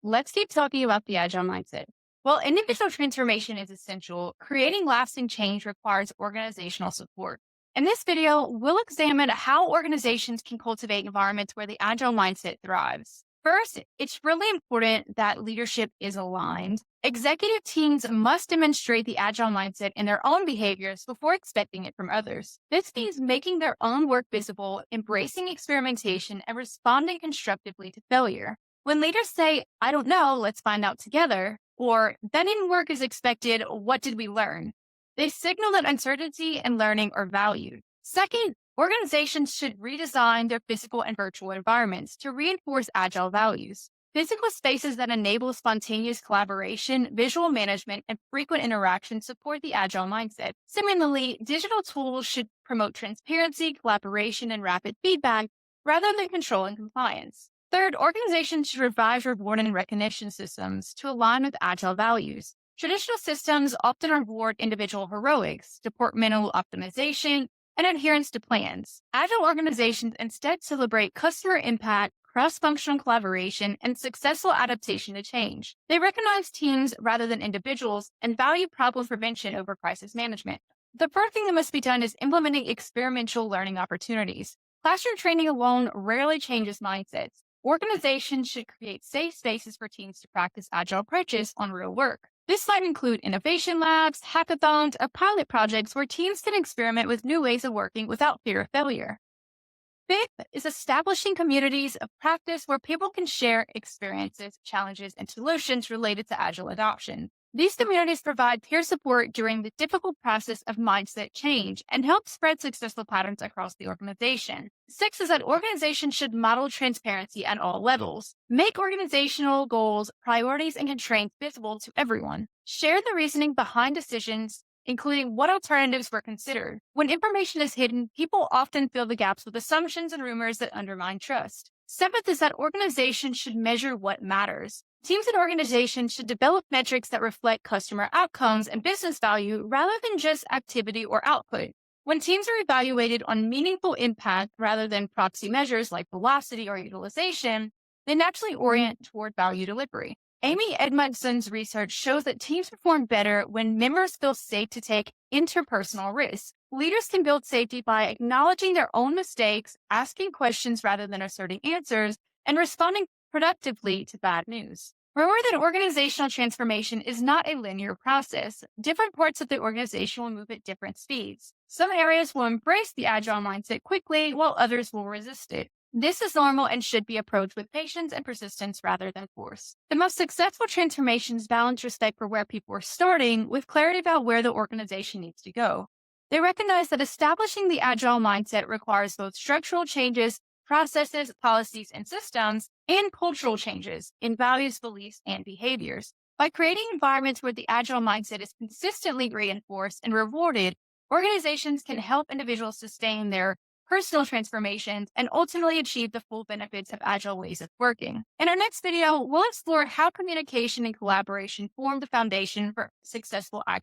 Let's keep talking about the agile mindset. While individual transformation is essential, creating lasting change requires organizational support. In this video, we'll examine how organizations can cultivate environments where the agile mindset thrives. First, it's really important that leadership is aligned. Executive teams must demonstrate the agile mindset in their own behaviors before expecting it from others. This means making their own work visible, embracing experimentation, and responding constructively to failure. When leaders say, I don't know, let's find out together, or that didn't work as expected, what did we learn? They signal that uncertainty and learning are valued. Second, organizations should redesign their physical and virtual environments to reinforce agile values. Physical spaces that enable spontaneous collaboration, visual management, and frequent interaction support the agile mindset. Similarly, digital tools should promote transparency, collaboration, and rapid feedback rather than control and compliance. Third, organizations should revise reward and recognition systems to align with agile values. Traditional systems often reward individual heroics, departmental optimization, and adherence to plans. Agile organizations instead celebrate customer impact, cross-functional collaboration, and successful adaptation to change. They recognize teams rather than individuals and value problem prevention over crisis management. The first thing that must be done is implementing experiential learning opportunities. Classroom training alone rarely changes mindsets. Organizations should create safe spaces for teams to practice agile approaches on real work. This might include innovation labs, hackathons, or pilot projects where teams can experiment with new ways of working without fear of failure. Fifth is establishing communities of practice where people can share experiences, challenges, and solutions related to agile adoption. These communities provide peer support during the difficult process of mindset change and help spread successful patterns across the organization. Six is that organizations should model transparency at all levels. Make organizational goals, priorities, and constraints visible to everyone. Share the reasoning behind decisions, including what alternatives were considered. When information is hidden, people often fill the gaps with assumptions and rumors that undermine trust. Seventh is that organizations should measure what matters. Teams and organizations should develop metrics that reflect customer outcomes and business value rather than just activity or output. When teams are evaluated on meaningful impact rather than proxy measures like velocity or utilization, they naturally orient toward value delivery. Amy Edmondson's research shows that teams perform better when members feel safe to take interpersonal risks. Leaders can build safety by acknowledging their own mistakes, asking questions rather than asserting answers, and responding productively to bad news. Remember that organizational transformation is not a linear process. Different parts of the organization will move at different speeds. Some areas will embrace the agile mindset quickly, while others will resist it. This is normal and should be approached with patience and persistence rather than force. The most successful transformations balance respect for where people are starting with clarity about where the organization needs to go. They recognize that establishing the agile mindset requires both structural changes, processes, policies, and systems, and cultural changes in values, beliefs, and behaviors. By creating environments where the agile mindset is consistently reinforced and rewarded, organizations can help individuals sustain their personal transformations and ultimately achieve the full benefits of agile ways of working. In our next video, we'll explore how communication and collaboration form the foundation for successful agile